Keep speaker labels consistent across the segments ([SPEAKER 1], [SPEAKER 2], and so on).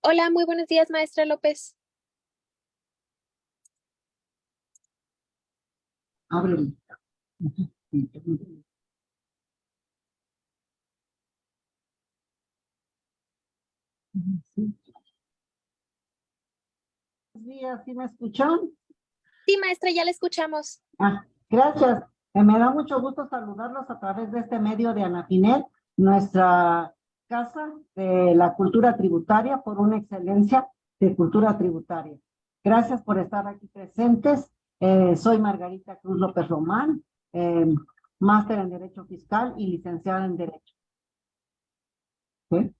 [SPEAKER 1] Hola, muy buenos días, maestra López.
[SPEAKER 2] Háblame. Buenos días, ¿sí me escuchan?
[SPEAKER 1] Sí, maestra, ya la escuchamos.
[SPEAKER 2] Gracias. Me da mucho gusto saludarlos a través de este medio de Anafinet, nuestra casa de la cultura tributaria, por una excelencia de cultura tributaria. Gracias por estar aquí presentes. Soy Margarita Cruz López Román, máster en Derecho Fiscal y licenciada en Derecho. ¿Sí?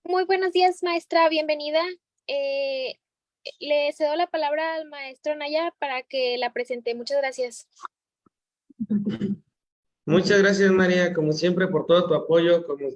[SPEAKER 1] Muy buenos días, maestra, bienvenida. Le cedo la palabra al maestro Naya para que la presente. Muchas gracias.
[SPEAKER 3] Muchas gracias, María, como siempre, por todo tu apoyo, como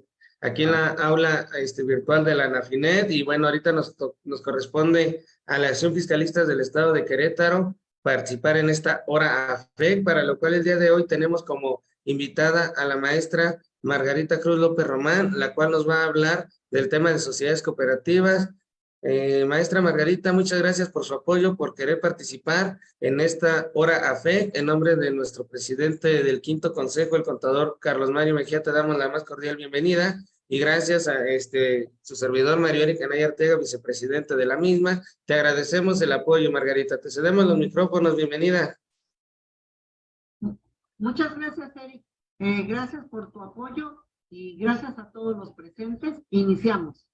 [SPEAKER 3] aquí en la aula virtual de la ANAFINET. Y bueno, ahorita nos corresponde a la Asociación Fiscalistas del Estado de Querétaro participar en esta hora AFEC, para lo cual el día de hoy tenemos como invitada a la maestra Margarita Cruz López Román, la cual nos va a hablar del tema de sociedades cooperativas. Maestra Margarita, muchas gracias por su apoyo, por querer participar en esta hora AFE. En nombre de nuestro presidente del Quinto Consejo, el contador Carlos Mario Mejía, te damos la más cordial bienvenida, y gracias a su servidor Mario Eric Anaya Ortega, vicepresidente de la misma. Te agradecemos el apoyo, Margarita. Te cedemos los micrófonos. Bienvenida.
[SPEAKER 2] Muchas gracias, Eric. Gracias por tu apoyo y gracias a todos los presentes. Iniciamos.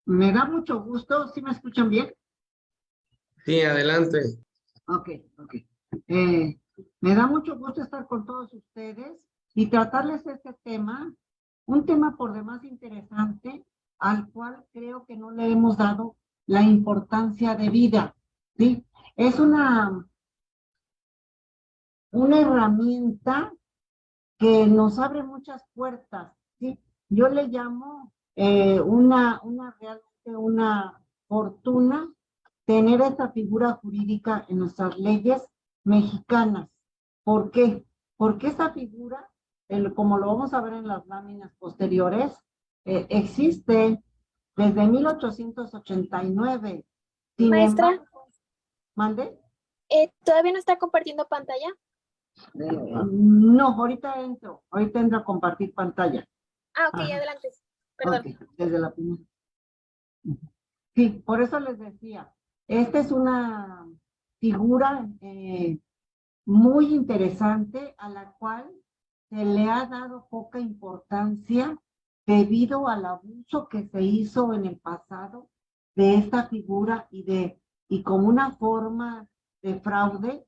[SPEAKER 2] Me da mucho gusto. ¿Sí me escuchan bien?
[SPEAKER 3] Sí, adelante.
[SPEAKER 2] Ok. Me da mucho gusto estar con todos ustedes y tratarles este tema, un tema por demás interesante, al cual creo que no le hemos dado la importancia de vida, ¿sí? Es una herramienta que nos abre muchas puertas, ¿sí? Yo le llamo realmente una fortuna tener esta figura jurídica en nuestras leyes mexicanas. ¿Por qué? Porque esta figura, como lo vamos a ver en las láminas posteriores, existe desde 1889. Sin
[SPEAKER 1] Maestra,
[SPEAKER 2] embargo, ¿mande?
[SPEAKER 1] ¿todavía no está compartiendo pantalla?
[SPEAKER 2] No, ahorita entro a compartir pantalla.
[SPEAKER 1] Ok,
[SPEAKER 2] Ajá.
[SPEAKER 1] adelante. Perdón.
[SPEAKER 2] Ok, desde la primera. Sí, por eso les decía, esta es una figura muy interesante a la cual se le ha dado poca importancia debido al abuso que se hizo en el pasado de esta figura y como una forma de fraude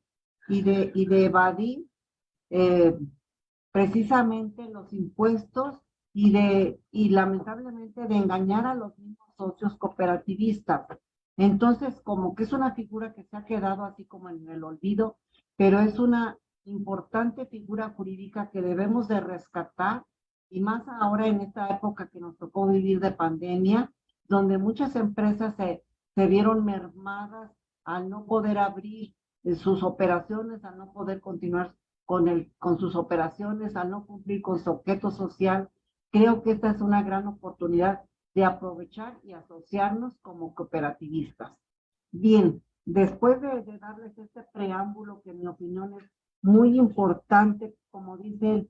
[SPEAKER 2] y de evadir eh, precisamente los impuestos y lamentablemente de engañar a los mismos socios cooperativistas. Entonces, como que es una figura que se ha quedado así como en el olvido, pero es una importante figura jurídica que debemos de rescatar, y más ahora en esta época que nos tocó vivir de pandemia, donde muchas empresas se vieron mermadas al no poder abrir sus operaciones, al no poder continuar con sus operaciones, al no cumplir con su objeto social. Creo que esta es una gran oportunidad de aprovechar y asociarnos como cooperativistas. Bien, después de darles este preámbulo que en mi opinión es muy importante, como dicen,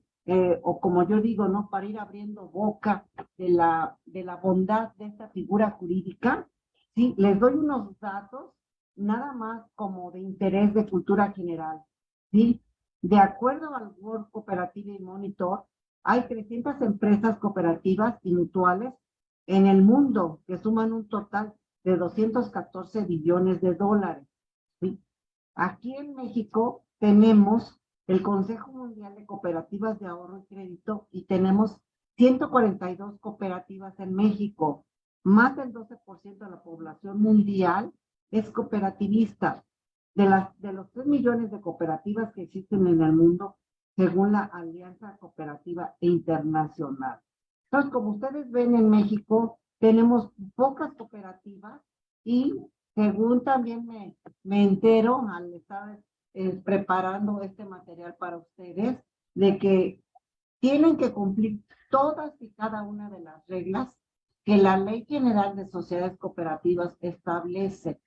[SPEAKER 2] o como yo digo, ¿no? Para ir abriendo boca de la bondad de esta figura jurídica, sí, les doy unos datos nada más como de interés de cultura general, ¿sí? De acuerdo al World Cooperative Monitor, hay 300 empresas cooperativas y mutuales en el mundo que suman un total de 214 billones de dólares. ¿Sí? Aquí en México tenemos el Consejo Mundial de Cooperativas de Ahorro y Crédito y tenemos 142 cooperativas en México. Más del 12% de la población mundial es cooperativista. De los 3 millones de cooperativas que existen en el mundo, según la Alianza Cooperativa Internacional. Entonces, como ustedes ven, en México tenemos pocas cooperativas y según también me entero al estar preparando este material para ustedes, de que tienen que cumplir todas y cada una de las reglas que la Ley General de Sociedades Cooperativas establece.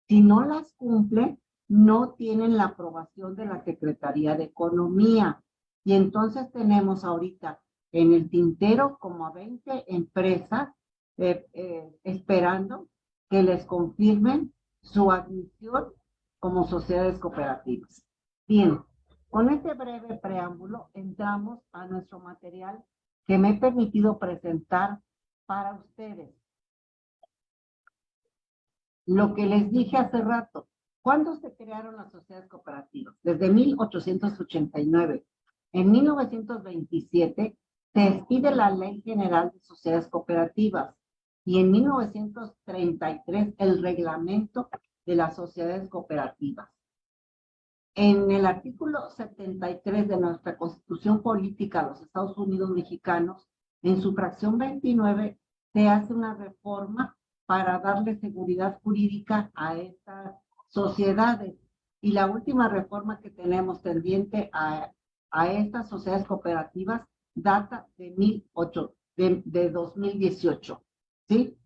[SPEAKER 2] Si no las cumplen, no tienen la aprobación de la Secretaría de Economía. Y entonces tenemos ahorita en el tintero como a 20 empresas esperando que les confirmen su admisión como sociedades cooperativas. Bien, con este breve preámbulo entramos a nuestro material que me he permitido presentar para ustedes. Lo que les dije hace rato, ¿cuándo se crearon las sociedades cooperativas? Desde 1889. En 1927 se expide la Ley General de Sociedades Cooperativas y en 1933 el Reglamento de las Sociedades Cooperativas. En el artículo 73 de nuestra Constitución Política de los Estados Unidos Mexicanos, en su fracción 29, se hace una reforma para darle seguridad jurídica a estas sociedades. Y la última reforma que tenemos tendiente a estas sociedades cooperativas data de 2018, ¿sí?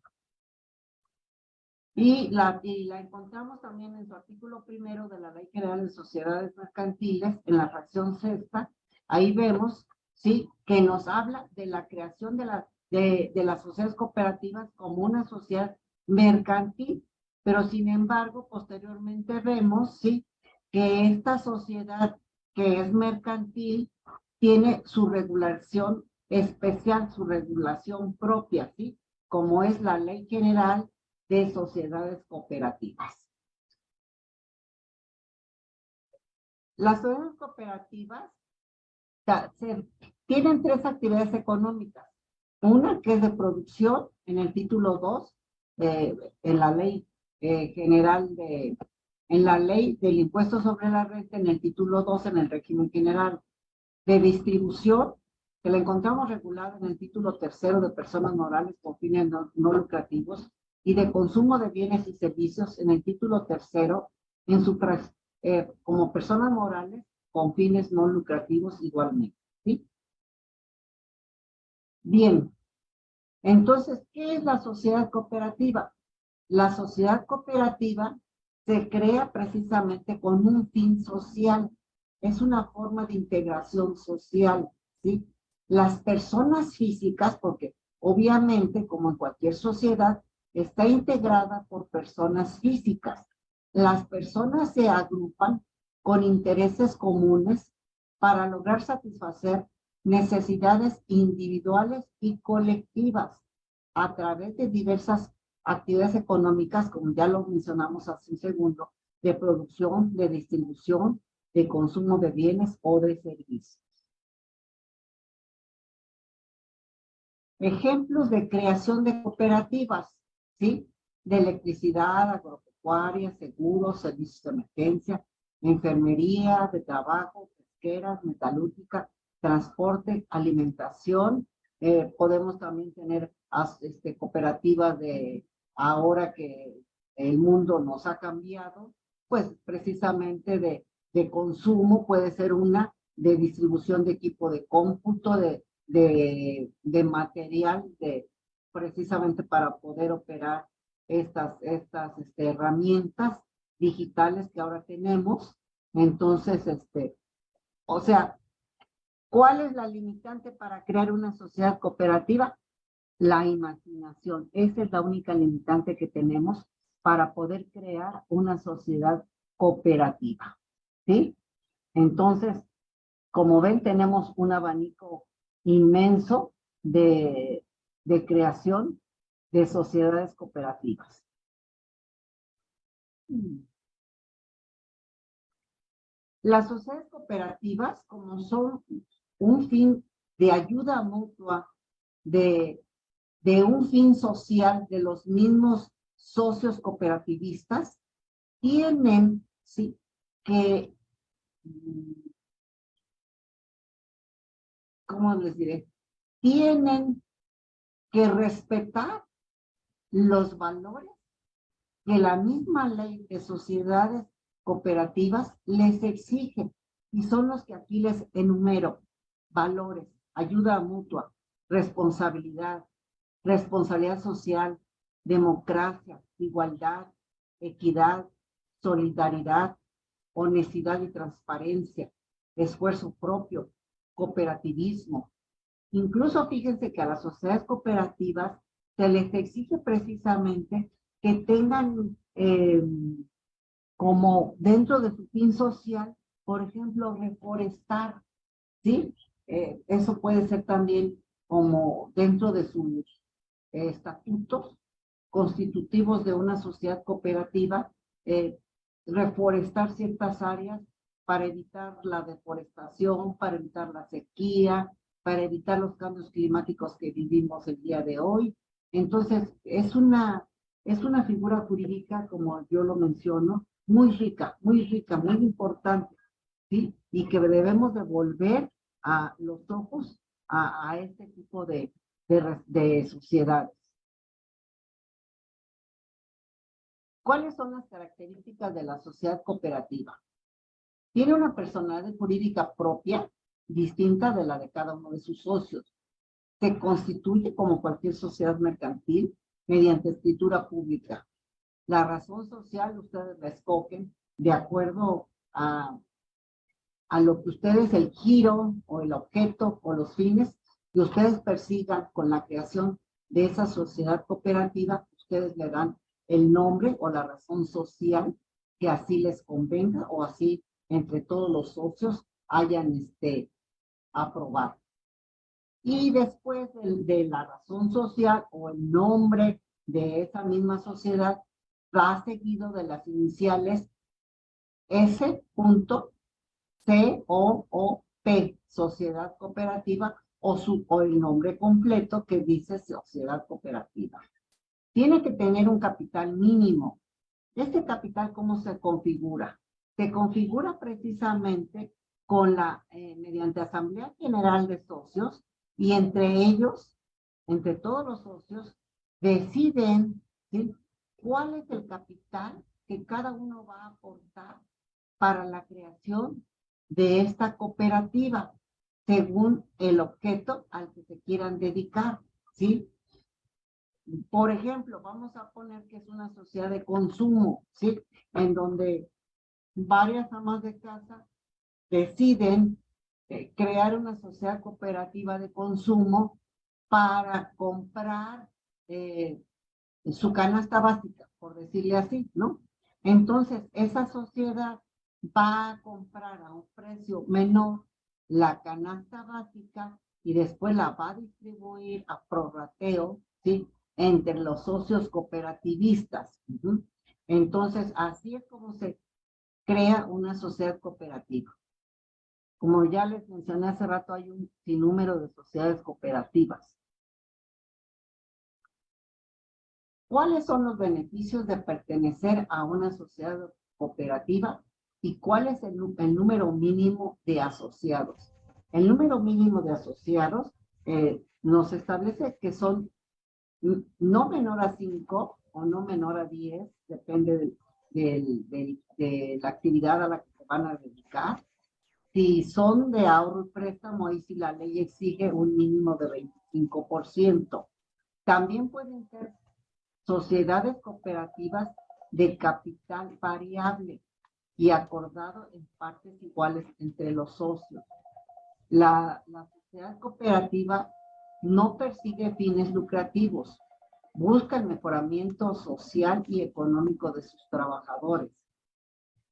[SPEAKER 2] Y la encontramos también en su artículo primero de la Ley General de Sociedades Mercantiles, en la fracción sexta. Ahí vemos, ¿sí?, que nos habla de la creación de las sociedades cooperativas como una sociedad mercantil, pero sin embargo, posteriormente vemos, ¿sí?, que esta sociedad que es mercantil tiene su regulación especial, su regulación propia, ¿sí?, como es la Ley General de Sociedades Cooperativas. Las sociedades cooperativas tienen tres actividades económicas. Una que es de producción en el título 2, en la Ley General en la Ley del Impuesto sobre la Renta, en el título 2, en el régimen general. De distribución, que la encontramos regulada en el título 3 de personas morales con fines no lucrativos, y de consumo de bienes y servicios en el título 3 como personas morales con fines no lucrativos igualmente, ¿sí? Bien, entonces, ¿qué es la sociedad cooperativa? La sociedad cooperativa se crea precisamente con un fin social. Es una forma de integración social, ¿sí? Las personas físicas, porque obviamente, como en cualquier sociedad, está integrada por personas físicas. Las personas se agrupan con intereses comunes para lograr satisfacer necesidades individuales y colectivas a través de diversas actividades económicas, como ya lo mencionamos hace un segundo, de producción, de distribución, de consumo de bienes o de servicios. Ejemplos de creación de cooperativas, ¿sí? De electricidad, agropecuaria, seguros, servicios de emergencia, enfermería, de trabajo, pesqueras, metalúrgica, transporte, alimentación. Podemos también tener cooperativas de ahora que el mundo nos ha cambiado, pues precisamente de consumo, puede ser una de distribución de equipo de cómputo, de material precisamente para poder operar estas herramientas digitales que ahora tenemos. Entonces, o sea, ¿cuál es la limitante para crear una sociedad cooperativa? La imaginación. Esa es la única limitante que tenemos para poder crear una sociedad cooperativa, ¿sí? Entonces, como ven, tenemos un abanico inmenso de creación de sociedades cooperativas. Las sociedades cooperativas, como son un fin de ayuda mutua, de un fin social de los mismos socios cooperativistas, tienen, sí, que, ¿cómo les diré? Tienen que respetar los valores que la misma ley de sociedades cooperativas les exige, y son los que aquí les enumero: valores ayuda mutua, responsabilidad, responsabilidad social, democracia, igualdad, equidad, solidaridad, honestidad y transparencia, esfuerzo propio, cooperativismo. Incluso fíjense que a las sociedades cooperativas se les exige precisamente que tengan como dentro de su fin social, por ejemplo, reforestar, ¿sí? Eso puede ser también como dentro de sus estatutos constitutivos de una sociedad cooperativa, reforestar ciertas áreas para evitar la deforestación, para evitar la sequía, para evitar los cambios climáticos que vivimos el día de hoy. Entonces, es una figura jurídica, como yo lo menciono, muy rica, muy importante, ¿sí? Y que debemos de volver a los ojos a este tipo de sociedades. ¿Cuáles son las características de la sociedad cooperativa? Tiene una personalidad jurídica propia, distinta de la de cada uno de sus socios. Se constituye como cualquier sociedad mercantil mediante escritura pública. La razón social ustedes la escogen de acuerdo a lo que ustedes, el giro o el objeto o los fines que ustedes persigan con la creación de esa sociedad cooperativa, ustedes le dan el nombre o la razón social que así les convenga o así entre todos los socios hayan aprobado. Y después de la razón social o el nombre de esa misma sociedad va seguido de las iniciales S.C.O.O.P, Sociedad Cooperativa, o el nombre completo que dice Sociedad Cooperativa. Tiene que tener un capital mínimo. ¿Este capital cómo se configura? Se configura precisamente con mediante Asamblea General de Socios, y entre ellos, entre todos los socios, deciden, ¿sí?, cuál es el capital que cada uno va a aportar para la creación de esta cooperativa, según el objeto al que se quieran dedicar, ¿sí? Por ejemplo, vamos a poner que es una sociedad de consumo, ¿sí? En donde varias amas de casa deciden crear una sociedad cooperativa de consumo para comprar su canasta básica, por decirle así, ¿no? Entonces, esa sociedad va a comprar a un precio menor la canasta básica y después la va a distribuir a prorrateo, ¿sí?, entre los socios cooperativistas. Entonces, así es como se crea una sociedad cooperativa. Como ya les mencioné hace rato, hay un sinnúmero de sociedades cooperativas. ¿Cuáles son los beneficios de pertenecer a una sociedad cooperativa y cuál es el número mínimo de asociados? El número mínimo de asociados nos establece que son no menor a 5 o no menor a 10, depende de la actividad a la que se van a dedicar. Si son de ahorro y préstamo, ahí sí la ley exige un mínimo de 25%. También pueden ser sociedades cooperativas de capital variable y acordado en partes iguales entre los socios. La sociedad cooperativa no persigue fines lucrativos, busca el mejoramiento social y económico de sus trabajadores.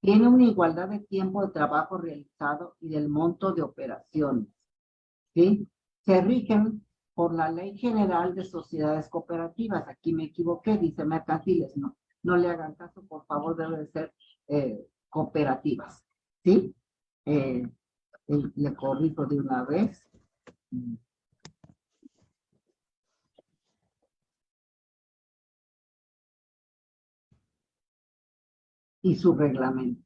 [SPEAKER 2] Tiene una igualdad de tiempo de trabajo realizado y del monto de operaciones, ¿sí? Se rigen por la Ley General de Sociedades Cooperativas. Aquí me equivoqué, dice mercantiles. No le hagan caso, por favor, debe de ser cooperativas, ¿sí? Le corrijo de una vez. Y su reglamento.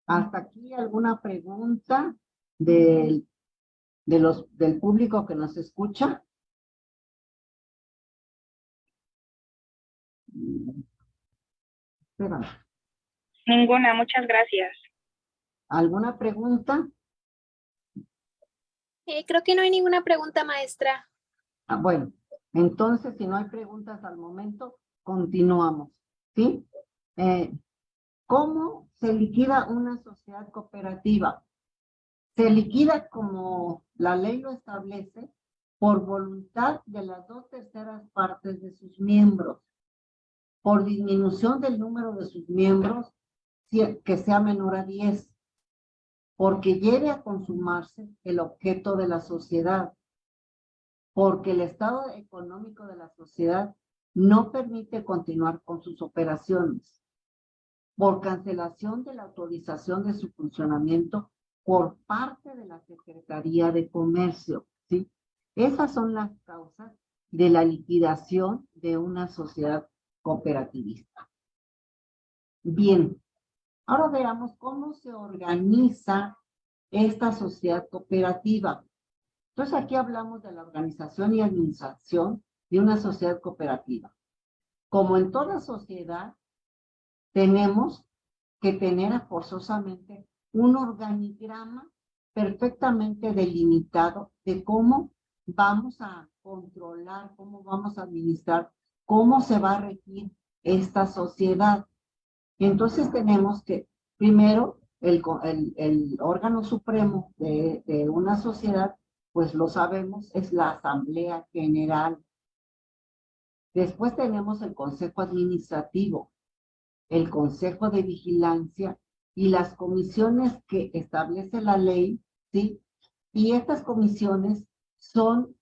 [SPEAKER 2] ¿Hasta aquí alguna pregunta del público que nos escucha? Espérame.
[SPEAKER 4] Ninguna, muchas gracias.
[SPEAKER 2] ¿Alguna pregunta?
[SPEAKER 1] Creo que no hay ninguna pregunta, maestra.
[SPEAKER 2] Bueno, entonces si no hay preguntas al momento, continuamos, ¿sí? ¿Cómo se liquida una sociedad cooperativa? Se liquida como la ley lo establece por voluntad de las 2/3 partes de sus miembros, por disminución del número de sus miembros que sea menor a 10, porque lleve a consumarse el objeto de la sociedad, porque el estado económico de la sociedad no permite continuar con sus operaciones, por cancelación de la autorización de su funcionamiento por parte de la Secretaría de Comercio, ¿sí? Esas son las causas de la liquidación de una sociedad cooperativista. Bien, ahora veamos cómo se organiza esta sociedad cooperativa. Entonces aquí hablamos de la organización y administración de una sociedad cooperativa. Como en toda sociedad, tenemos que tener forzosamente un organigrama perfectamente delimitado de cómo vamos a controlar, cómo vamos a administrar, cómo se va a regir esta sociedad. Entonces tenemos que, primero, el órgano supremo de una sociedad, pues lo sabemos, es la Asamblea General. Después tenemos el Consejo Administrativo, el Consejo de Vigilancia y las comisiones que establece la ley, ¿sí? Y estas comisiones son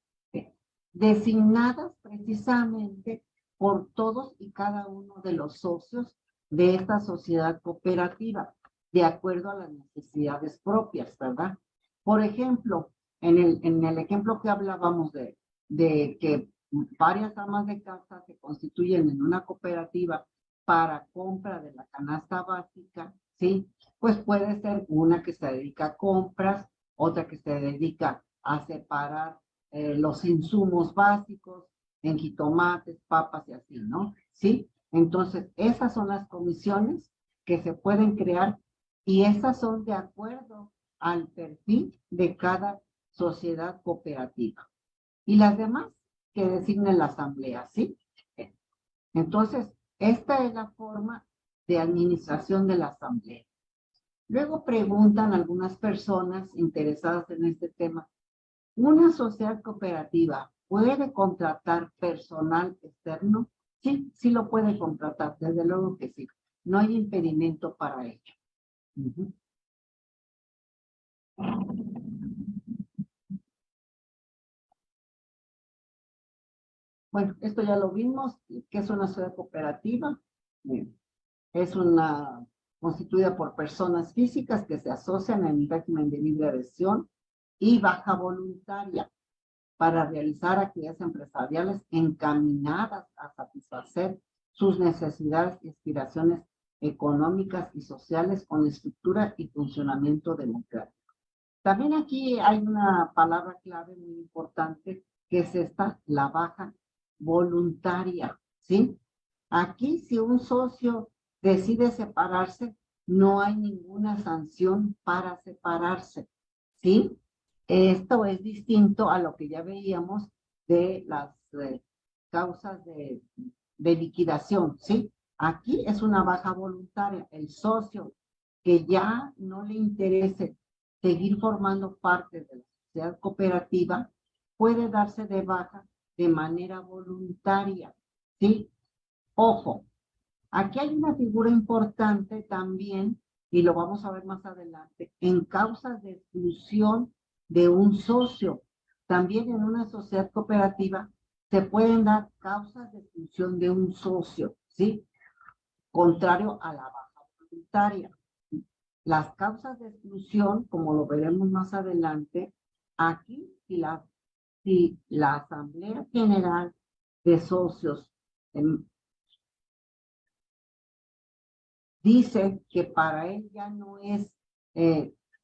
[SPEAKER 2] designadas precisamente por todos y cada uno de los socios de esta sociedad cooperativa, de acuerdo a las necesidades propias, ¿verdad? Por ejemplo, en el ejemplo que hablábamos de que varias amas de casa se constituyen en una cooperativa para compra de la canasta básica, ¿sí? Pues puede ser una que se dedica a compras, otra que se dedica a separar los insumos básicos en jitomates, papas y así, ¿no? ¿Sí? Entonces, esas son las comisiones que se pueden crear y esas son de acuerdo al perfil de cada sociedad cooperativa. Y las demás que designe la asamblea, ¿sí? Entonces, esta es la forma de administración de la asamblea. Luego preguntan algunas personas interesadas en este tema, ¿una sociedad cooperativa puede contratar personal externo? Sí, sí lo puede contratar, desde luego que sí. No hay impedimento para ello. Bueno, esto ya lo vimos, que es una sociedad cooperativa. Es una constituida por personas físicas que se asocian en régimen de libre adhesión y baja voluntaria para realizar actividades empresariales encaminadas a satisfacer sus necesidades y aspiraciones económicas y sociales con estructura y funcionamiento democrático. También aquí hay una palabra clave muy importante que es esta, la baja voluntaria, ¿sí? Aquí si un socio decide separarse, no hay ninguna sanción para separarse, ¿sí? Esto es distinto a lo que ya veíamos de las causas de liquidación, ¿sí? Aquí es una baja voluntaria. El socio que ya no le interese seguir formando parte de la sociedad cooperativa puede darse de baja de manera voluntaria, ¿sí? Ojo, aquí hay una figura importante también, y lo vamos a ver más adelante, en causas de exclusión de un socio. También en una sociedad cooperativa se pueden dar causas de exclusión de un socio, ¿sí? Contrario a la baja voluntaria. Las causas de exclusión, como lo veremos más adelante, aquí si la Asamblea General de Socios dice que para él ya no es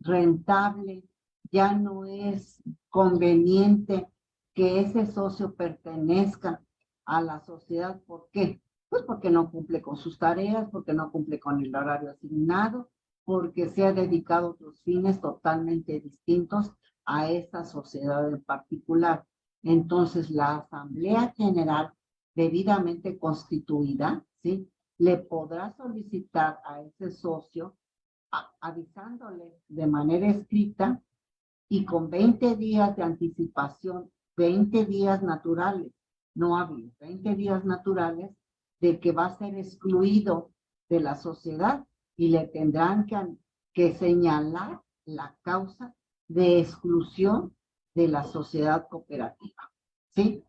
[SPEAKER 2] rentable, ya no es conveniente que ese socio pertenezca a la sociedad. ¿Por qué? Pues porque no cumple con sus tareas, porque no cumple con el horario asignado, porque se ha dedicado a otros fines totalmente distintos a esta sociedad en particular. Entonces, la Asamblea General, debidamente constituida, ¿sí?, le podrá solicitar a ese socio, avisándole de manera escrita y con 20 días de anticipación, 20 días naturales, no hábiles, 20 días naturales, de que va a ser excluido de la sociedad y le tendrán que señalar la causa de exclusión de la sociedad cooperativa, ¿sí?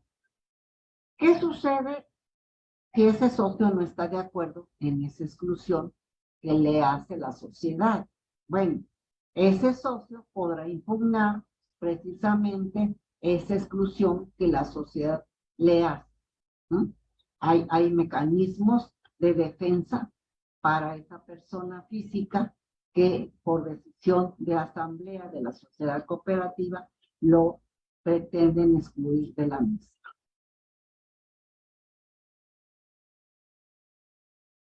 [SPEAKER 2] ¿Qué sucede si ese socio no está de acuerdo en esa exclusión que le hace la sociedad? Bueno, ese socio podrá impugnar precisamente esa exclusión que la sociedad le hace. Hay mecanismos de defensa para esa persona física que por decisión de asamblea de la sociedad cooperativa lo pretenden excluir de la misma.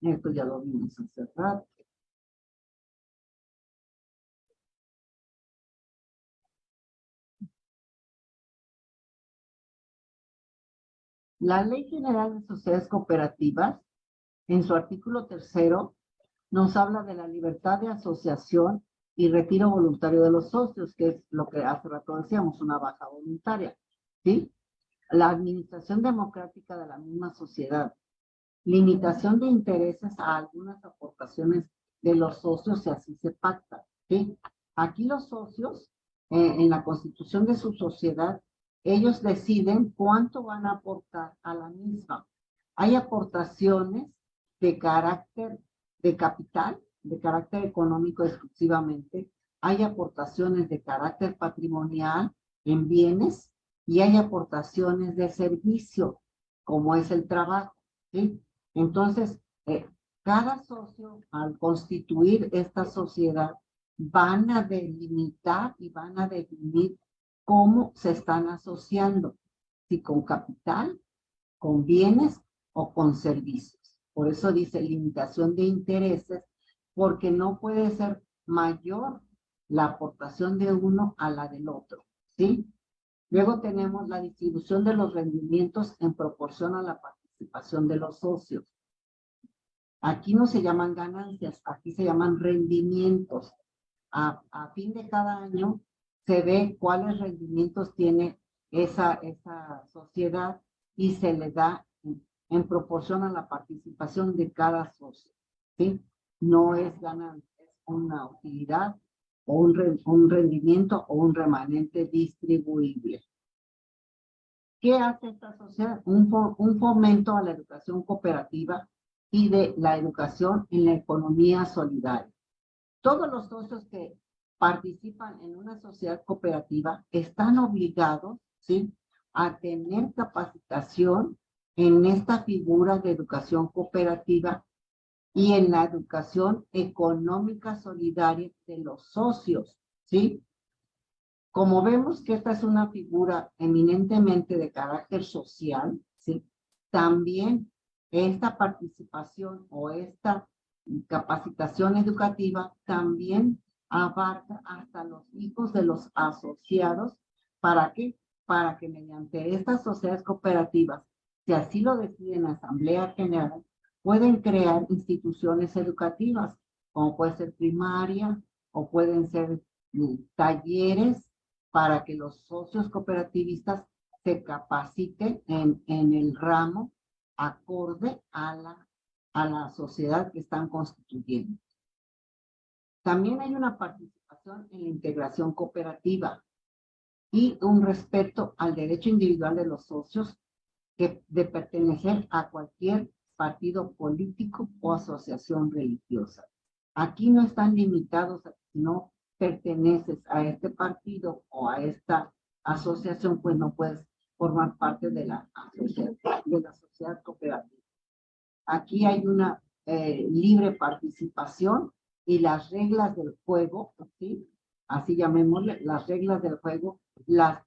[SPEAKER 2] Esto ya lo vimos hace rato. La Ley General de Sociedades Cooperativas, en su artículo 3º, nos habla de la libertad de asociación y retiro voluntario de los socios, que es lo que hace rato decíamos, una baja voluntaria, ¿sí? La administración democrática de la misma sociedad, limitación de intereses a algunas aportaciones de los socios si así se pacta, ¿sí? Aquí los socios, en la constitución de su sociedad, ellos deciden cuánto van a aportar a la misma. Hay aportaciones de carácter de capital, de carácter económico exclusivamente, hay aportaciones de carácter patrimonial en bienes y hay aportaciones de servicio, como es el trabajo, ¿sí? Entonces, cada socio, al constituir esta sociedad, van a delimitar y van a definir cómo se están asociando, si con capital, con bienes o con servicios. Por eso dice limitación de intereses, porque no puede ser mayor la aportación de uno a la del otro, ¿sí? Luego tenemos la distribución de los rendimientos en proporción a la participación de los socios. Aquí no se llaman ganancias, aquí se llaman rendimientos. A fin de cada año se ve cuáles rendimientos tiene esa sociedad y se le da en proporción a la participación de cada socio, ¿sí? No es ganancia, es una utilidad o un rendimiento o un remanente distribuible. ¿Qué hace esta sociedad? Un fomento a la educación cooperativa y de la educación en la economía solidaria. Todos los socios que participan en una sociedad cooperativa están obligados, ¿sí?, a tener capacitación en esta figura de educación cooperativa y en la educación económica solidaria de los socios, ¿sí? Como vemos que esta es una figura eminentemente de carácter social, ¿sí?, también esta participación o esta capacitación educativa también abarca hasta los hijos de los asociados. ¿Para qué? Para que mediante estas sociedades cooperativas, si así lo deciden la Asamblea General, pueden crear instituciones educativas, como puede ser primaria o pueden ser talleres para que los socios cooperativistas se capaciten en el ramo acorde a la sociedad que están constituyendo. También hay una participación en la integración cooperativa y un respeto al derecho individual de los socios de pertenecer a cualquier partido político o asociación religiosa. Aquí no están limitados a que si no perteneces a este partido o a esta asociación, pues no puedes formar parte de la sociedad cooperativa. Aquí hay una libre participación y las reglas del juego, ¿sí?, así llamémosle, las reglas del juego,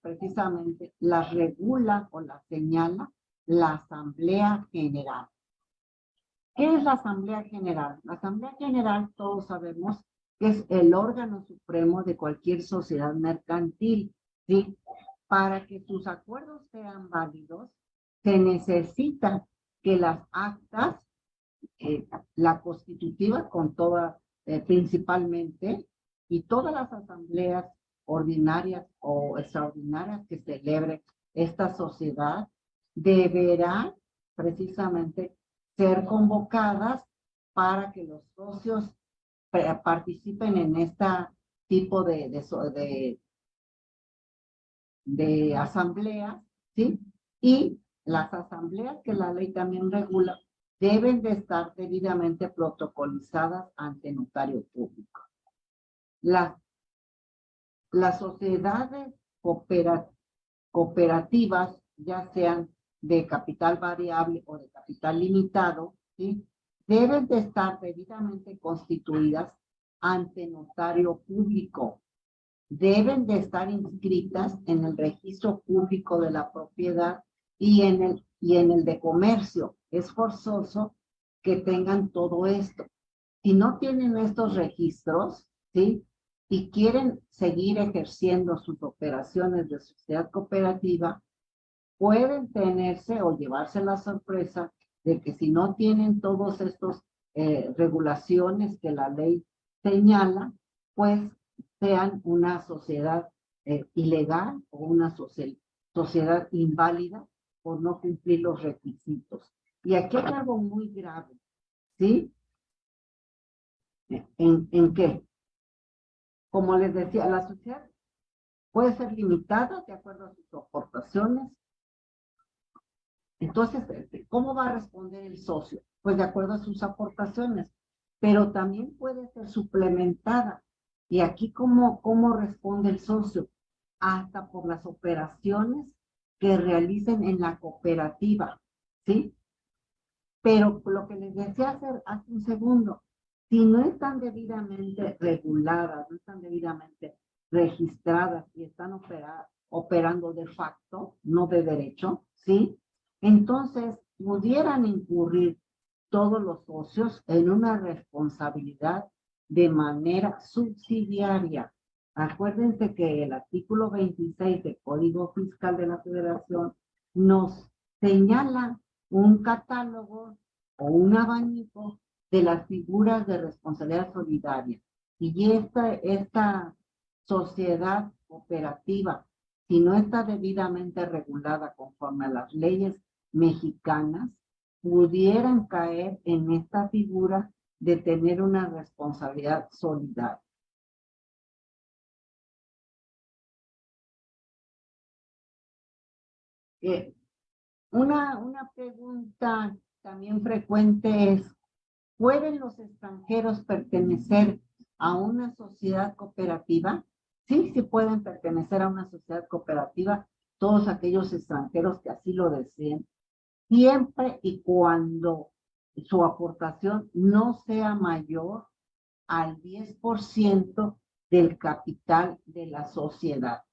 [SPEAKER 2] precisamente las regula o las señala la Asamblea General. ¿Qué es la Asamblea General? La Asamblea General, todos sabemos que es el órgano supremo de cualquier sociedad mercantil, ¿sí? Para que sus acuerdos sean válidos, se necesita que las actas, la constitutiva con toda, principalmente, y todas las asambleas ordinarias o extraordinarias que celebre esta sociedad, deberán precisamente ser convocadas para que los socios participen en este tipo de asambleas, ¿sí? Y las asambleas que la ley también regula deben de estar debidamente protocolizadas ante notario público. Las sociedades cooperativas, ya sean de capital variable o de capital limitado, ¿sí? Deben de estar debidamente constituidas ante notario público. Deben de estar inscritas en el registro público de la propiedad y en el de comercio. Es forzoso que tengan todo esto. Si no tienen estos registros, ¿sí? Y quieren seguir ejerciendo sus operaciones de sociedad cooperativa, pueden tenerse o llevarse la sorpresa de que si no tienen todos estos regulaciones que la ley señala, pues sean una sociedad ilegal o una sociedad inválida por no cumplir los requisitos. Y aquí hay algo muy grave, ¿sí? ¿En qué? Como les decía, la sociedad puede ser limitada de acuerdo a sus aportaciones. Entonces, ¿cómo va a responder el socio? Pues de acuerdo a sus aportaciones, pero también puede ser suplementada. Y aquí, ¿cómo responde el socio? Hasta por las operaciones que realicen en la cooperativa, ¿sí? Pero lo que les decía hace un segundo, si no están debidamente reguladas, no están debidamente registradas y están operando de facto, no de derecho, ¿sí? Entonces pudieran incurrir todos los socios en una responsabilidad de manera subsidiaria. Acuérdense que el artículo 26 del Código Fiscal de la Federación nos señala un catálogo o un abanico de las figuras de responsabilidad solidaria. Y esta sociedad cooperativa, si no está debidamente regulada conforme a las leyes mexicanas, pudieran caer en esta figura de tener una responsabilidad solidaria. Una pregunta también frecuente es, ¿pueden los extranjeros pertenecer a una sociedad cooperativa? Sí, sí pueden pertenecer a una sociedad cooperativa, todos aquellos extranjeros que así lo deseen, siempre y cuando su aportación no sea mayor al 10% del capital de la sociedad.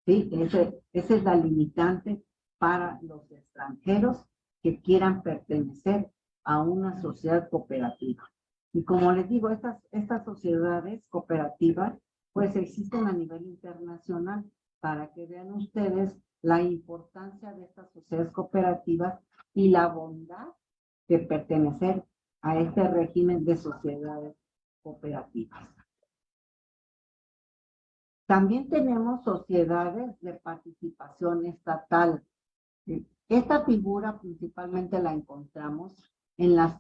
[SPEAKER 2] ¿Sí? Esa es la limitante para los extranjeros que quieran pertenecer a una sociedad cooperativa. Y como les digo, estas sociedades cooperativas pues existen a nivel internacional, para que vean ustedes la importancia de estas sociedades cooperativas y la bondad de pertenecer a este régimen de sociedades cooperativas. También tenemos sociedades de participación estatal. Esta figura principalmente la encontramos en las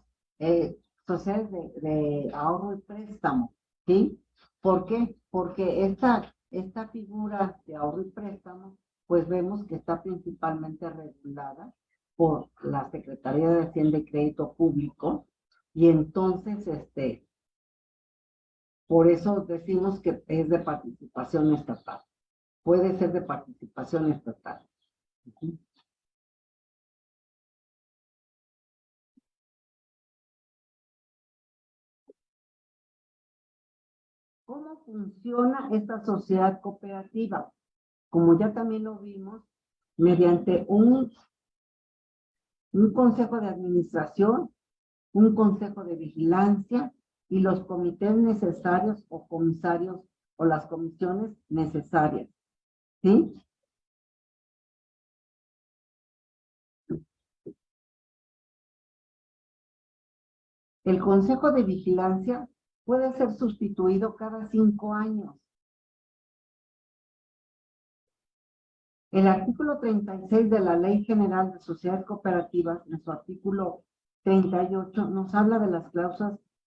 [SPEAKER 2] sociedades de ahorro y préstamo, ¿sí? ¿Por qué? Porque esta figura de ahorro y préstamo, pues vemos que está principalmente regulada por la Secretaría de Hacienda y Crédito Público, y entonces, por eso decimos que es de participación estatal. Puede ser de participación estatal. ¿Cómo funciona esta sociedad cooperativa? Como ya también lo vimos, mediante un consejo de administración, un consejo de vigilancia y los comités necesarios o comisarios o las comisiones necesarias. ¿Sí? El Consejo de Vigilancia puede ser sustituido cada 5 años. El artículo 36 de la Ley General de Sociedades Cooperativas, en su artículo 38, nos habla de las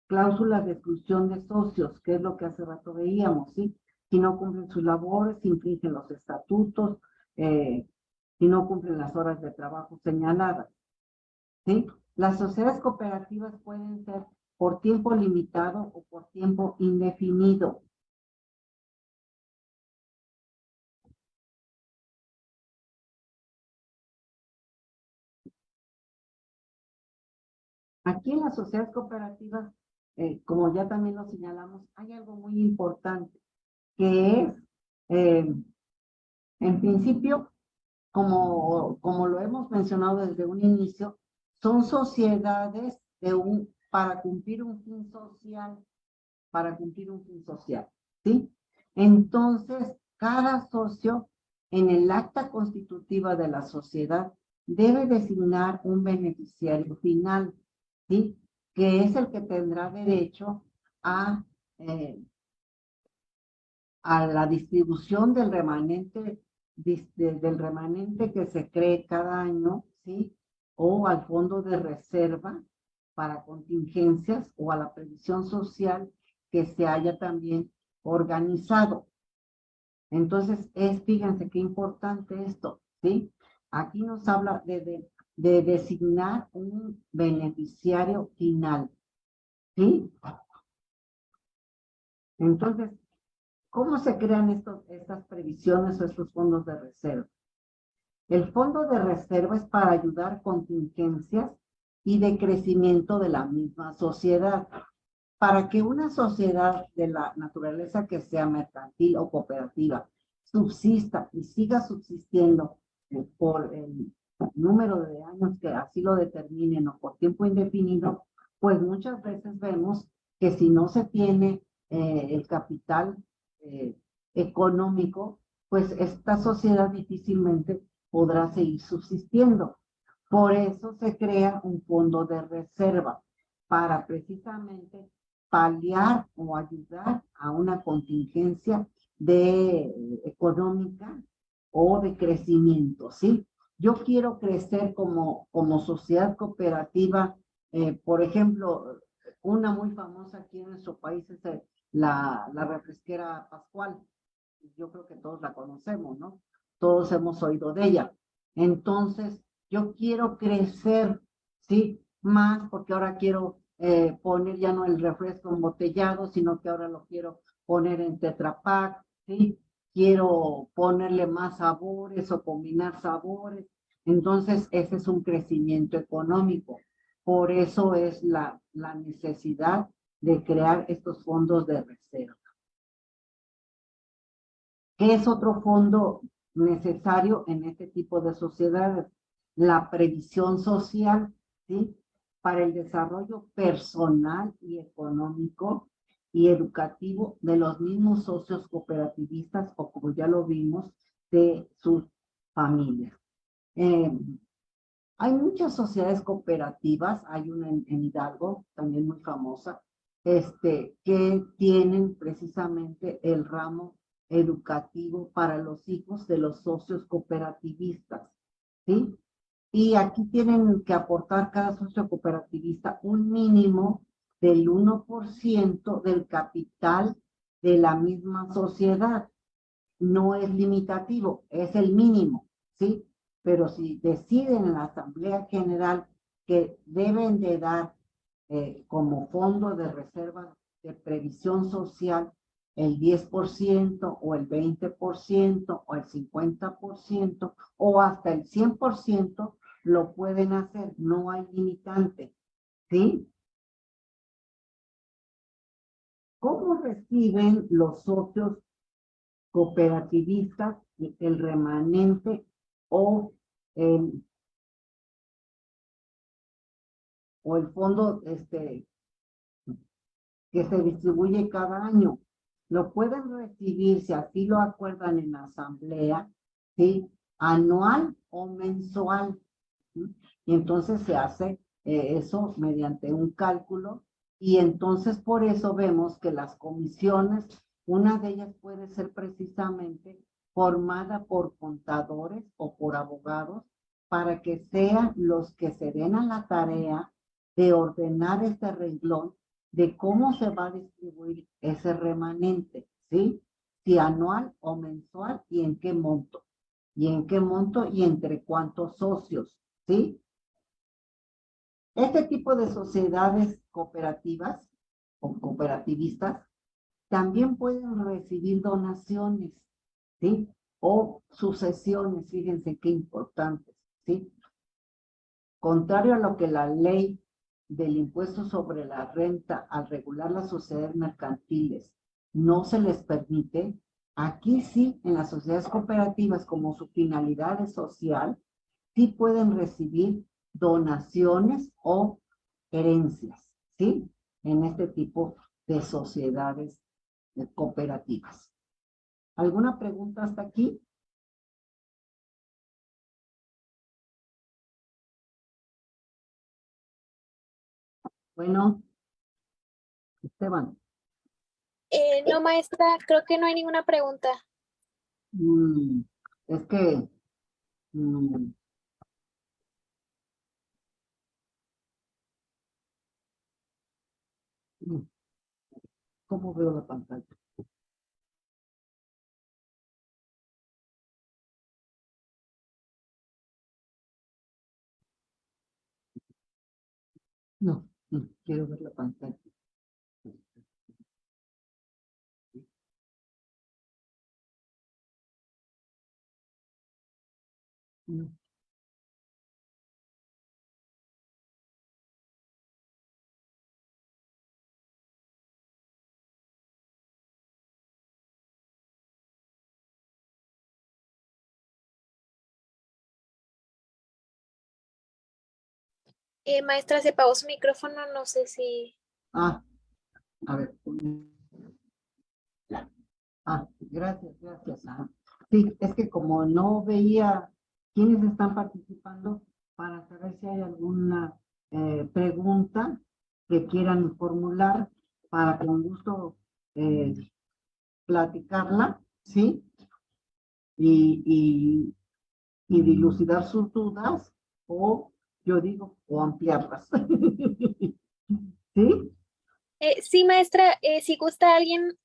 [SPEAKER 2] cláusulas de exclusión de socios, que es lo que hace rato veíamos, ¿sí? Si no cumplen sus labores, si infringen los estatutos, si no cumplen las horas de trabajo señaladas, ¿sí? Las sociedades cooperativas pueden ser por tiempo limitado o por tiempo indefinido. Aquí en las sociedades cooperativas, como ya también lo señalamos, hay algo muy importante, que es, en principio, como lo hemos mencionado desde un inicio, son sociedades para cumplir un fin social, ¿sí? Entonces, cada socio en el acta constitutiva de la sociedad debe designar un beneficiario final, ¿sí? Que es el que tendrá derecho a la distribución del remanente, que se cree cada año, ¿sí? O al fondo de reserva para contingencias o a la previsión social que se haya también organizado. Entonces, fíjense qué importante esto, ¿sí? Aquí nos habla de designar un beneficiario final, ¿sí? Entonces, ¿cómo se crean estas previsiones o estos fondos de reserva? El fondo de reserva es para ayudar contingencias y de crecimiento de la misma sociedad. Para que una sociedad de la naturaleza que sea mercantil o cooperativa subsista y siga subsistiendo por el número de años que así lo determinen o por tiempo indefinido, pues muchas veces vemos que si no se tiene el capital económico, pues esta sociedad difícilmente podrá seguir subsistiendo. Por eso se crea un fondo de reserva para precisamente paliar o ayudar a una contingencia económica o de crecimiento, ¿sí? Yo quiero crecer como sociedad cooperativa, por ejemplo, una muy famosa aquí en nuestro país es la refresquera Pascual. Yo creo que todos la conocemos, ¿no? Todos hemos oído de ella. Entonces, yo quiero crecer, ¿sí? Más porque ahora quiero poner ya no el refresco embotellado, sino que ahora lo quiero poner en Tetra Pak, ¿sí? Quiero ponerle más sabores o combinar sabores. Entonces, ese es un crecimiento económico. Por eso es la necesidad de crear estos fondos de reserva. ¿Qué es otro fondo necesario en este tipo de sociedades? La previsión social, ¿sí? Para el desarrollo personal y económico y educativo de los mismos socios cooperativistas o, como ya lo vimos, de sus familias. Hay muchas sociedades cooperativas, hay una en Hidalgo, también muy famosa, que tienen precisamente el ramo educativo para los hijos de los socios cooperativistas, ¿sí? Y aquí tienen que aportar cada socio cooperativista un mínimo del 1% del capital de la misma sociedad. No es limitativo, es el mínimo, ¿sí? Pero si deciden en la Asamblea General que deben de dar como fondo de reserva de previsión social el 10% o el 20% o el 50% o hasta el 100%, lo pueden hacer, no hay limitante, ¿sí? ¿Cómo reciben los socios cooperativistas el remanente o el, o el fondo que se distribuye cada año. Lo pueden recibir, si así lo acuerdan en la asamblea, ¿sí? Anual o mensual. ¿Sí? Y entonces se hace eso mediante un cálculo, y entonces por eso vemos que las comisiones, una de ellas puede ser precisamente formada por contadores o por abogados, para que sean los que se den a la tarea de ordenar este renglón de cómo se va a distribuir ese remanente, ¿sí? Si anual o mensual, y en qué monto. Y en qué monto y entre cuántos socios, ¿sí? Este tipo de sociedades cooperativas o cooperativistas también pueden recibir donaciones, ¿sí? O sucesiones, fíjense qué importantes, ¿sí? Contrario a lo que la ley del impuesto sobre la renta, al regular las sociedades mercantiles, no se les permite, aquí sí, en las sociedades cooperativas, como su finalidad es social, sí pueden recibir donaciones o herencias, ¿sí? En este tipo de sociedades cooperativas. ¿Alguna pregunta hasta aquí? Bueno, Esteban.
[SPEAKER 1] No, maestra, creo que no hay ninguna pregunta.
[SPEAKER 2] Es que mm, ¿cómo veo la pantalla? No, quiero ver la pantalla. No.
[SPEAKER 1] Maestra, se apagó su micrófono, no sé si...
[SPEAKER 2] Ah, a ver. Gracias, gracias. Sí, es que como no veía quiénes están participando, para saber si hay alguna pregunta que quieran formular, para con gusto eh, platicarla, ¿sí? Y, y dilucidar sus dudas, o yo digo, o ampliarlas. ¿Sí?
[SPEAKER 1] Sí, maestra, si gusta alguien,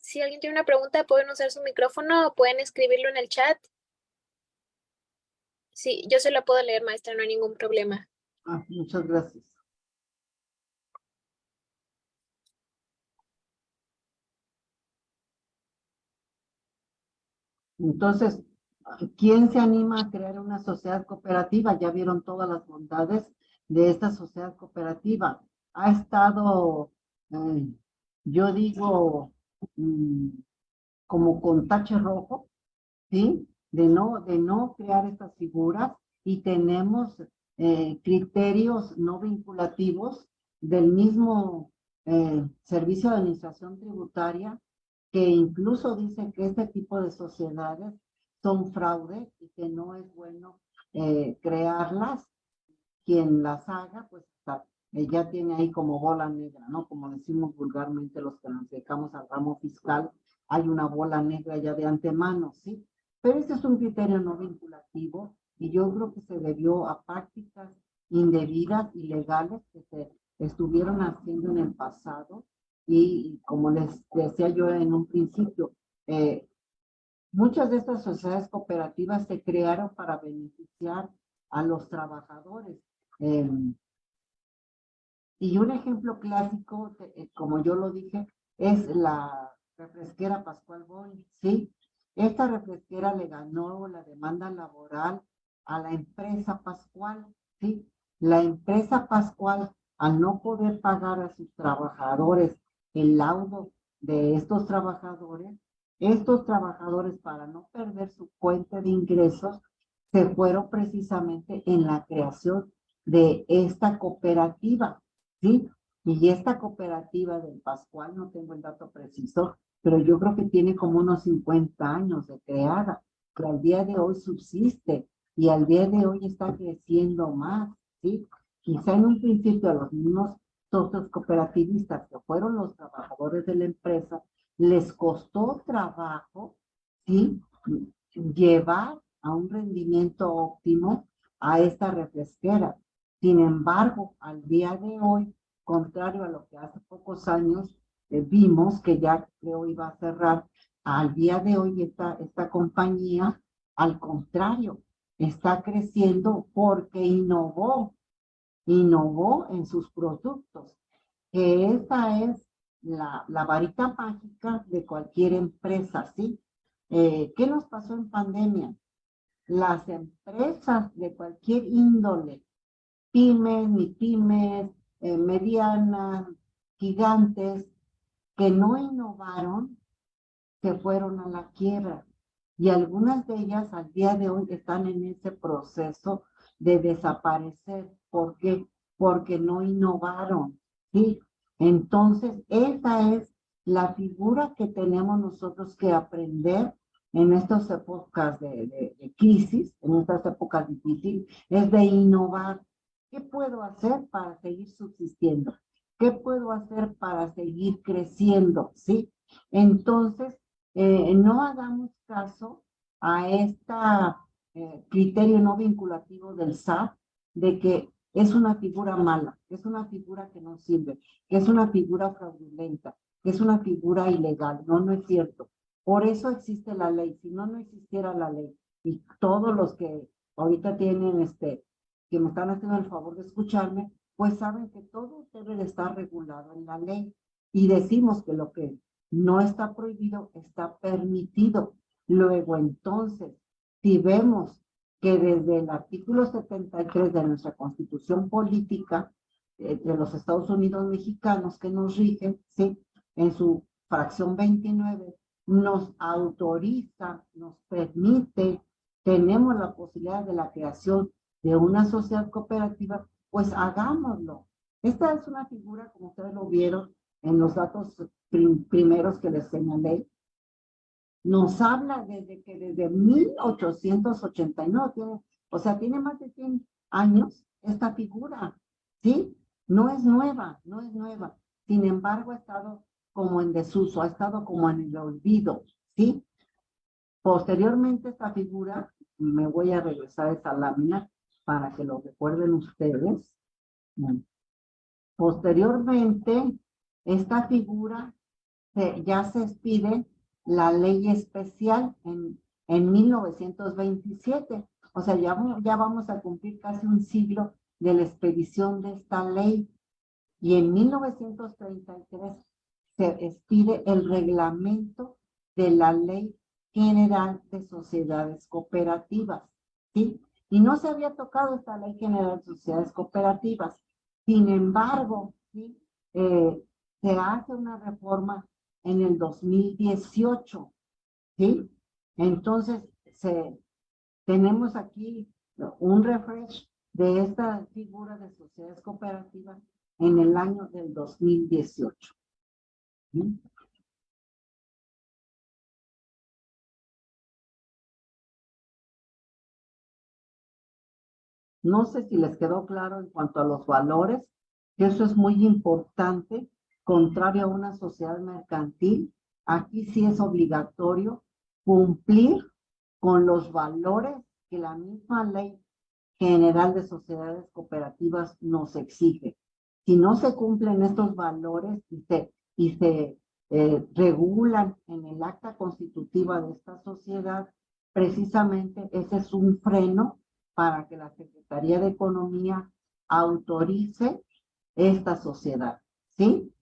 [SPEAKER 1] si alguien tiene una pregunta, pueden usar su micrófono o pueden escribirlo en el chat. Sí, yo se la puedo leer, maestra, no hay ningún problema.
[SPEAKER 2] Muchas gracias. Entonces, ¿quién se anima a crear una sociedad cooperativa? Ya vieron todas las bondades de esta sociedad cooperativa. Ha estado, yo digo, como con tache rojo, ¿sí? De no crear estas figuras, y tenemos criterios no vinculativos del mismo Servicio de Administración Tributaria, que incluso dice que este tipo de sociedades son fraude y que no es bueno crearlas. Quien las haga, pues ya tiene ahí como bola negra, ¿no? Como decimos vulgarmente los que nos dedicamos al ramo fiscal, hay una bola negra ya de antemano, ¿sí? Pero ese es un criterio no vinculativo, y yo creo que se debió a prácticas indebidas, ilegales, que se estuvieron haciendo en el pasado, y como les decía yo en un principio, muchas de estas sociedades cooperativas se crearon para beneficiar a los trabajadores. Eh, y un ejemplo clásico, como yo lo dije, es la refresquera Pascual Boy, ¿sí? Esta refresquera le ganó la demanda laboral a la empresa Pascual, ¿sí? La empresa Pascual, al no poder pagar a sus trabajadores el laudo de estos trabajadores, para no perder su fuente de ingresos, se fueron precisamente en la creación de esta cooperativa, ¿sí? Y esta cooperativa del Pascual, no tengo el dato preciso, pero yo creo que tiene como unos 50 años de creada, pero al día de hoy subsiste y al día de hoy está creciendo más, ¿sí? Quizá en un principio los mismos socios cooperativistas que fueron los trabajadores de la empresa, les costó trabajo, ¿sí? Llevar a un rendimiento óptimo a esta refresquera. Sin embargo, al día de hoy, contrario a lo que hace pocos años vimos que ya creo iba a cerrar, al día de hoy esta compañía, al contrario, está creciendo porque innovó en sus productos, que esa es la varita mágica de cualquier empresa, ¿sí? ¿Qué nos pasó en pandemia? Las empresas de cualquier índole, pymes, ni pymes, medianas, gigantes, que no innovaron, se fueron a la quiebra. Y algunas de ellas al día de hoy están en ese proceso de desaparecer. ¿Por qué? Porque no innovaron, ¿sí? Entonces, esa es la figura que tenemos nosotros que aprender en estas épocas de crisis, en estas épocas difíciles, es de innovar. ¿Qué puedo hacer para seguir subsistiendo? ¿Qué puedo hacer para seguir creciendo? ¿Sí? Entonces, no hagamos caso a este criterio no vinculativo del SAT de que es una figura mala, que es una figura que no sirve, que es una figura fraudulenta, que es una figura ilegal. No, no es cierto. Por eso existe la ley. Si no, no existiera la ley. Y todos los que ahorita tienen que me están haciendo el favor de escucharme, pues saben que todo debe de estar regulado en la ley. Y decimos que lo que no está prohibido, está permitido. Luego, entonces, si vemos que desde el artículo 73 de nuestra Constitución Política de los Estados Unidos Mexicanos que nos rigen, ¿sí? En su fracción 29, nos autoriza, nos permite, tenemos la posibilidad de la creación de una sociedad cooperativa, pues hagámoslo. Esta es una figura, como ustedes lo vieron en los datos primeros que les señalé, nos habla desde 1889, o sea, tiene más de 100 años esta figura, ¿sí? No es nueva, no es nueva. Sin embargo, ha estado como en desuso, ha estado como en el olvido, ¿sí? Posteriormente, esta figura, me voy a regresar a esa lámina para que lo recuerden ustedes. Posteriormente, esta figura ya se expide la ley especial en 1927. O sea, ya vamos a cumplir casi un siglo de la expedición de esta ley. Y en 1933 se expide el reglamento de la Ley General de Sociedades Cooperativas, ¿sí? Y no se había tocado esta Ley General de Sociedades Cooperativas. Sin embargo, ¿sí? Se hace una reforma en el 2018, ¿sí? Entonces, tenemos aquí un refresh de esta figura de sociedades cooperativas en el año del 2018. ¿Sí? No sé si les quedó claro en cuanto a los valores, que eso es muy importante, contrario a una sociedad mercantil. Aquí sí es obligatorio cumplir con los valores que la misma Ley General de Sociedades Cooperativas nos exige. Si no se cumplen estos valores y se regulan en el acta constitutiva de esta sociedad, precisamente ese es un freno para que la Secretaría de Economía autorice esta sociedad, ¿sí?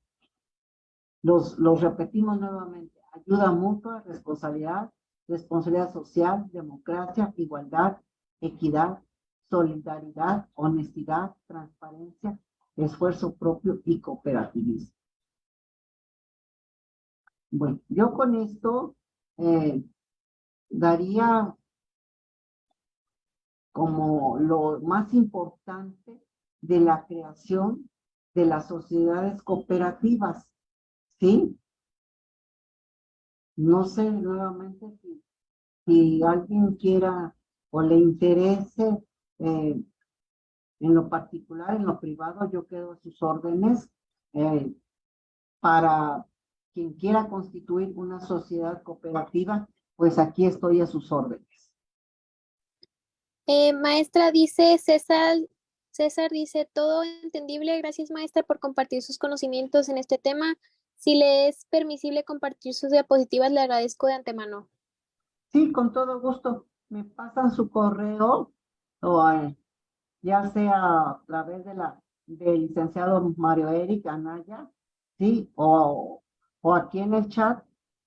[SPEAKER 2] Los repetimos nuevamente: ayuda mutua, responsabilidad social, democracia, igualdad, equidad, solidaridad, honestidad, transparencia, esfuerzo propio y cooperativismo. Bueno, yo con esto daría como lo más importante de la creación de las sociedades cooperativas, ¿sí? No sé nuevamente si alguien quiera o le interese en lo particular, en lo privado, yo quedo a sus órdenes para quien quiera constituir una sociedad cooperativa, pues aquí estoy a sus órdenes.
[SPEAKER 1] Maestra, dice César dice, todo entendible, gracias maestra por compartir sus conocimientos en este tema. Si le es permisible compartir sus diapositivas, le agradezco de antemano.
[SPEAKER 2] Sí, con todo gusto. Me pasan su correo o ya sea a través del licenciado Mario Eric Anaya, sí, o aquí en el chat,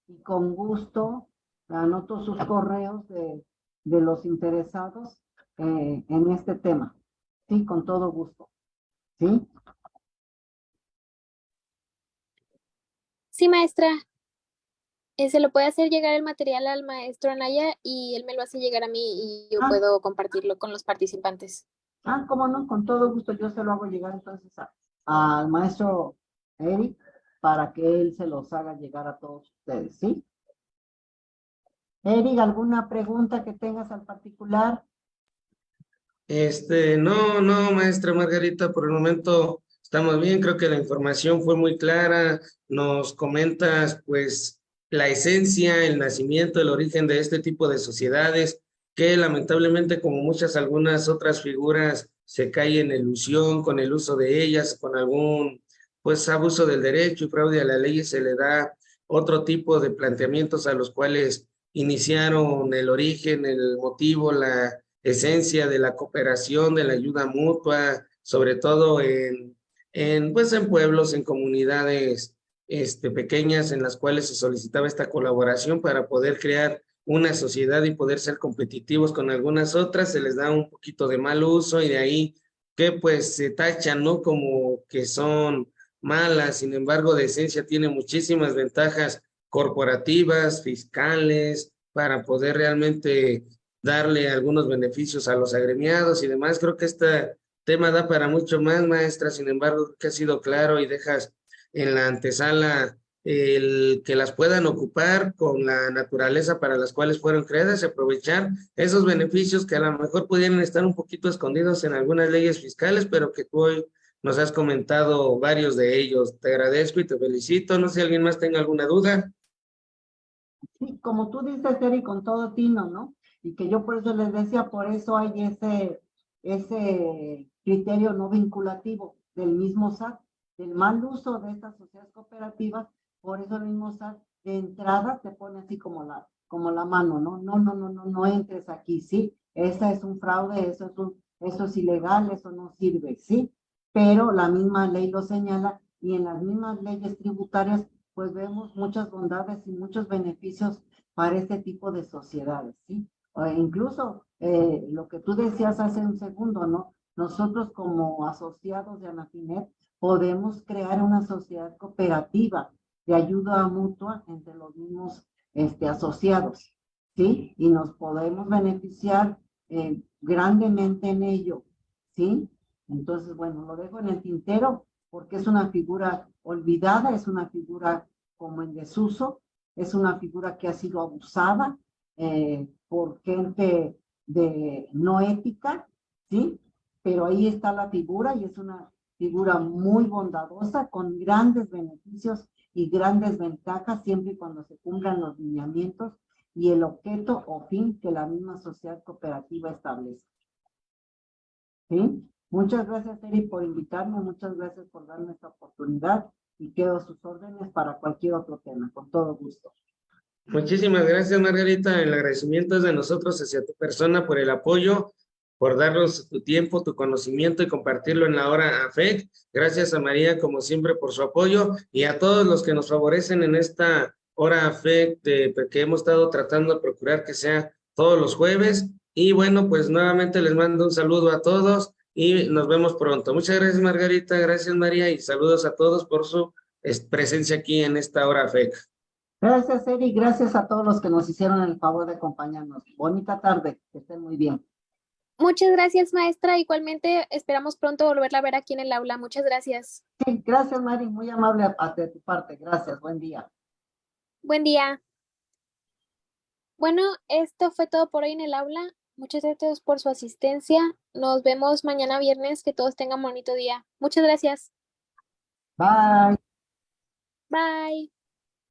[SPEAKER 2] y con gusto anoto sus correos de los interesados en este tema. Sí, con todo gusto. ¿Sí?
[SPEAKER 1] Sí, maestra. Se lo puede hacer llegar el material al maestro Anaya y él me lo hace llegar a mí y yo puedo compartirlo con los participantes.
[SPEAKER 2] Cómo no, con todo gusto yo se lo hago llegar entonces al maestro Eric para que él se los haga llegar a todos ustedes, ¿sí? Eric, ¿alguna pregunta que tengas al particular?
[SPEAKER 3] No, maestra Margarita, por el momento estamos bien, creo que la información fue muy clara, nos comentas pues la esencia, el nacimiento, el origen de este tipo de sociedades, que lamentablemente como algunas otras figuras se cae en ilusión con el uso de ellas, con algún pues abuso del derecho y fraude a la ley y se le da otro tipo de planteamientos a los cuales iniciaron el origen, el motivo, la esencia de la cooperación, de la ayuda mutua, sobre todo pues en pueblos, en comunidades pequeñas en las cuales se solicitaba esta colaboración para poder crear una sociedad y poder ser competitivos con algunas otras, se les da un poquito de mal uso y de ahí que pues se tachan, ¿no? Como que son malas, sin embargo, de esencia tiene muchísimas ventajas corporativas, fiscales, para poder realmente darle algunos beneficios a los agremiados y demás. Creo que este tema da para mucho más, maestra, sin embargo, creo que ha sido claro y dejas en la antesala el que las puedan ocupar con la naturaleza para las cuales fueron creadas y aprovechar esos beneficios que a lo mejor pudieran estar un poquito escondidos en algunas leyes fiscales, pero que tú hoy nos has comentado varios de ellos. Te agradezco y te felicito. No sé si alguien más tenga alguna duda.
[SPEAKER 2] Sí, como tú dices, Eric, con todo tino, ¿no? Y que yo por eso les decía, por eso hay ese criterio no vinculativo del mismo SAT, del mal uso de estas sociedades cooperativas, por eso el mismo SAT de entrada te pone así como la mano, ¿no? No entres aquí, ¿sí? Ese es un fraude, eso es ilegal, eso no sirve, ¿sí? Pero la misma ley lo señala y en las mismas leyes tributarias pues vemos muchas bondades y muchos beneficios para este tipo de sociedades, ¿sí? O incluso lo que tú decías hace un segundo, ¿no? Nosotros como asociados de Anafinet podemos crear una sociedad cooperativa de ayuda mutua entre los mismos asociados, ¿sí? Y nos podemos beneficiar grandemente en ello, ¿sí? Entonces, bueno, lo dejo en el tintero porque es una figura olvidada, es una figura como en desuso, es una figura que ha sido abusada por gente no ética, ¿sí? Pero ahí está la figura y es una figura muy bondadosa, con grandes beneficios y grandes ventajas, siempre y cuando se cumplan los lineamientos y el objeto o fin que la misma sociedad cooperativa establece. ¿Sí? Muchas gracias, Eri, por invitarme, muchas gracias por darme esta oportunidad y quedo a sus órdenes para cualquier otro tema, con todo gusto.
[SPEAKER 3] Muchísimas gracias, Margarita. El agradecimiento es de nosotros hacia tu persona por el apoyo, por darnos tu tiempo, tu conocimiento y compartirlo en la hora AFEC. Gracias a María, como siempre, por su apoyo y a todos los que nos favorecen en esta hora AFEC que hemos estado tratando de procurar que sea todos los jueves. Y bueno, pues nuevamente les mando un saludo a todos y nos vemos pronto. Muchas gracias, Margarita. Gracias, María, y saludos a todos por su presencia aquí en esta hora AFEC.
[SPEAKER 2] Gracias, Eri, gracias a todos los que nos hicieron el favor de acompañarnos. Bonita tarde, que estén muy bien.
[SPEAKER 1] Muchas gracias, maestra. Igualmente esperamos pronto volverla a ver aquí en el aula. Muchas gracias.
[SPEAKER 2] Sí, gracias, Mari, muy amable de tu parte. Gracias, buen día.
[SPEAKER 1] Buen día. Bueno, esto fue todo por hoy en el aula. Muchas gracias por su asistencia. Nos vemos mañana viernes. Que todos tengan bonito día. Muchas gracias.
[SPEAKER 2] Bye.
[SPEAKER 1] Bye.